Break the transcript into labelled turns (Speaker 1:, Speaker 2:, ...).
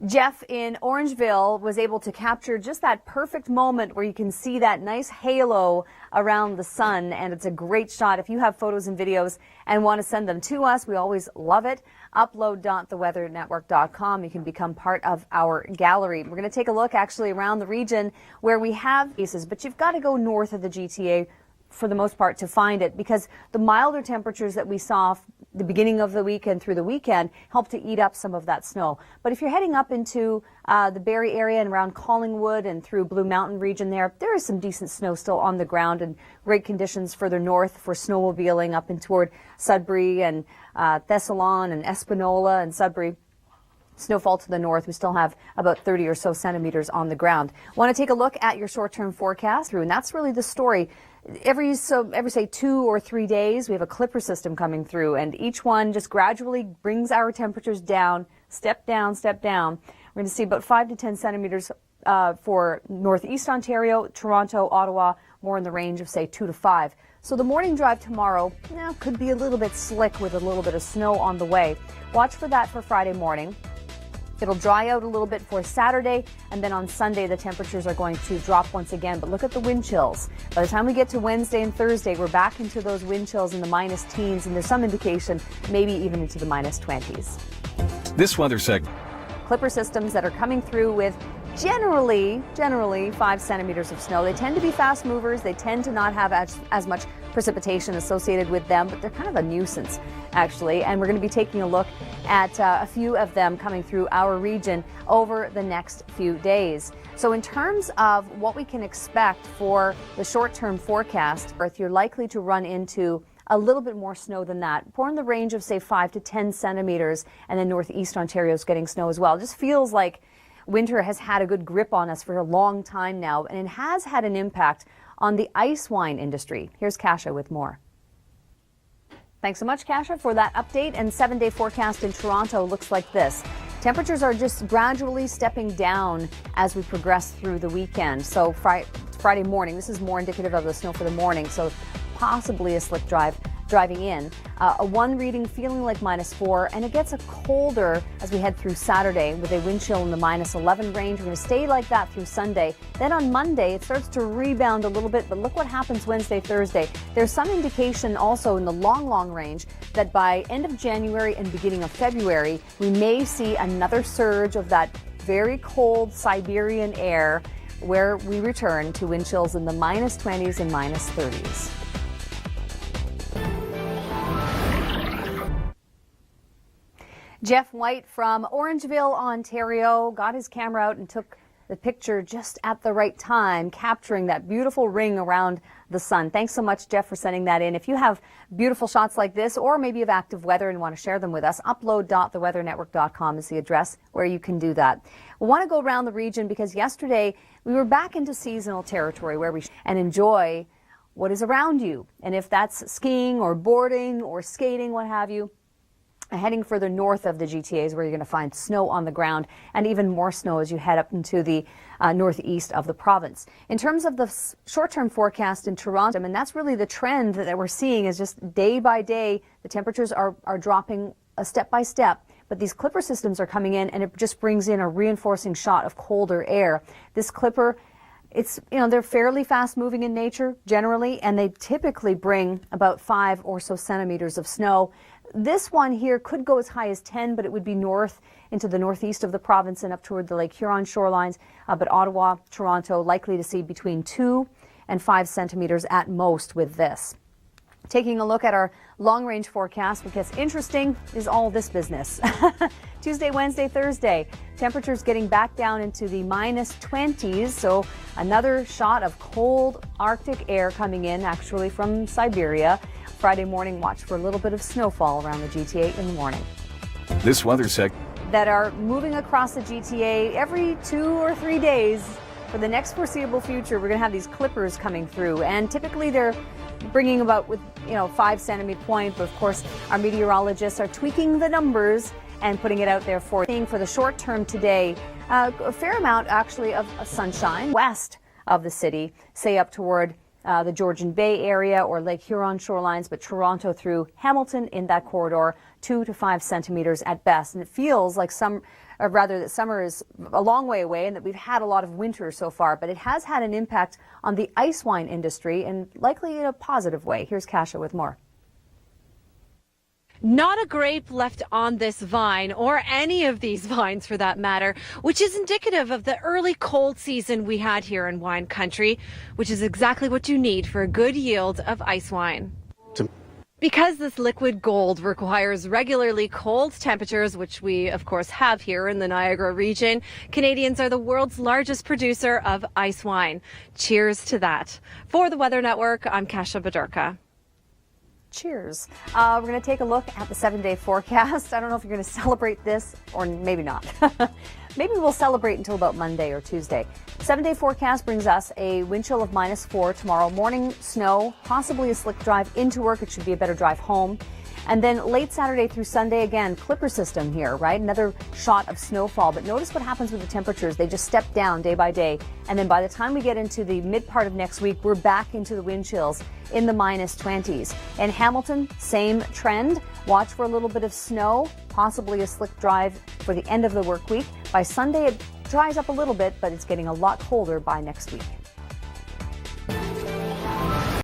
Speaker 1: Jeff in Orangeville was able to capture just that perfect moment where you can see that nice halo around the sun, and it's a great shot. If you have photos and videos and want to send them to us, we always love it. Upload.theweathernetwork.com. You can become part of our gallery. We're going to take a look actually around the region where we have cases, but you've got to go north of the GTA for the most part to find it, because the milder temperatures that we saw the beginning of the week and through the weekend help to eat up some of that snow. But if you're heading up into the Barrie area and around Collingwood and through Blue Mountain region there is some decent snow still on the ground, and great conditions further north for snowmobiling up and toward Sudbury and Thessalon and Espanola and Sudbury. Snowfall to the north, we still have about 30 or so centimeters on the ground. Want to take a look at your short-term forecast through, and that's really the story. Every say 2 or 3 days, we have a clipper system coming through, and each one just gradually brings our temperatures down, step down, step down. We're going to see about 5 to 10 centimeters for northeast Ontario, Toronto, Ottawa, more in the range of say 2 to 5. So the morning drive tomorrow could be a little bit slick with a little bit of snow on the way. Watch for that for Friday morning. It'll dry out a little bit for Saturday, and then on Sunday the temperatures are going to drop once again. But look at the wind chills. By the time we get to Wednesday and Thursday, we're back into those wind chills in the minus teens, and there's some indication maybe even into the minus 20s.
Speaker 2: This weather segment.
Speaker 1: Clipper systems that are coming through with generally 5 centimeters of snow. They tend to be fast movers. They tend to not have as much precipitation associated with them, but they're kind of a nuisance, actually. And we're going to be taking a look at a few of them coming through our region over the next few days. So in terms of what we can expect for the short-term forecast, you're likely to run into a little bit more snow than that. More in the range of, say, 5 to 10 centimeters, and then northeast Ontario is getting snow as well. It just feels like winter has had a good grip on us for a long time now, and it has had an impact on the ice wine industry. Here's Kasia with more. Thanks so much, Kasia, for that update. And 7-day forecast in Toronto looks like this. Temperatures are just gradually stepping down as we progress through the weekend. So Friday morning, this is more indicative of the snow for the morning, so possibly a slick driving in. A 1 reading feeling like -4, and it gets colder as we head through Saturday with a wind chill in the -11 range. We're going to stay like that through Sunday. Then on Monday, it starts to rebound a little bit, but look what happens Wednesday, Thursday. There's some indication also in the long range that by end of January and beginning of February, we may see another surge of that very cold Siberian air, where we return to wind chills in the -20s and -30s. Jeff White from Orangeville, Ontario, got his camera out and took the picture just at the right time, capturing that beautiful ring around the sun. Thanks so much, Jeff, for sending that in. If you have beautiful shots like this, or maybe of active weather and want to share them with us, upload.theweathernetwork.com is the address where you can do that. We want to go around the region because yesterday we were back into seasonal territory where we and enjoy what is around you. And if that's skiing or boarding or skating, what have you, heading further north of the GTA is where you're going to find snow on the ground, and even more snow as you head up into the northeast of the province. In terms of the short-term forecast in Toronto, and that's really the trend that we're seeing, is just day by day the temperatures are dropping step by step, but these clipper systems are coming in, and it just brings in a reinforcing shot of colder air. This clipper, they're fairly fast moving in nature generally, and they typically bring about 5 or so centimeters of snow. This one here could go as high as 10, but it would be north into the northeast of the province and up toward the Lake Huron shorelines. But Ottawa, Toronto, likely to see between 2 and 5 centimeters at most with this. Taking a look at our long-range forecast, what gets interesting is all this business. Tuesday, Wednesday, Thursday, temperatures getting back down into the -20s, so another shot of cold Arctic air coming in, actually from Siberia. Friday morning, watch for a little bit of snowfall around the GTA in the morning.
Speaker 2: This weather segment
Speaker 1: that are moving across the GTA every 2 or 3 days for the next foreseeable future. We're going to have these clippers coming through, and typically they're bringing about 5 centimeter point, but of course our meteorologists are tweaking the numbers and putting it out there for the short term today. A fair amount actually of sunshine west of the city, say up toward the Georgian Bay area or Lake Huron shorelines, but Toronto through Hamilton in that corridor, 2 to 5 centimeters at best. And it feels like that summer is a long way away and that we've had a lot of winter so far, but it has had an impact on the ice wine industry and likely in a positive way. Here's Kasia with more.
Speaker 3: Not a grape left on this vine, or any of these vines for that matter, which is indicative of the early cold season we had here in wine country, which is exactly what you need for a good yield of ice wine. Because this liquid gold requires regularly cold temperatures, which we of course have here in the Niagara region, Canadians are the world's largest producer of ice wine. Cheers to that. For the Weather Network, I'm Kasia Badurka.
Speaker 1: Cheers. We're going to take a look at the 7-day forecast. I don't know if you're going to celebrate this or maybe not. Maybe we'll celebrate until about Monday or Tuesday. 7-day forecast brings us a wind chill of -4 tomorrow morning, snow, possibly a slick drive into work. It should be a better drive home. And then late Saturday through Sunday, again, clipper system here, right? Another shot of snowfall. But notice what happens with the temperatures. They just step down day by day. And then by the time we get into the mid part of next week, we're back into the wind chills in the -20s. In Hamilton, same trend. Watch for a little bit of snow, possibly a slick drive for the end of the work week. By Sunday, it dries up a little bit, but it's getting a lot colder by next week.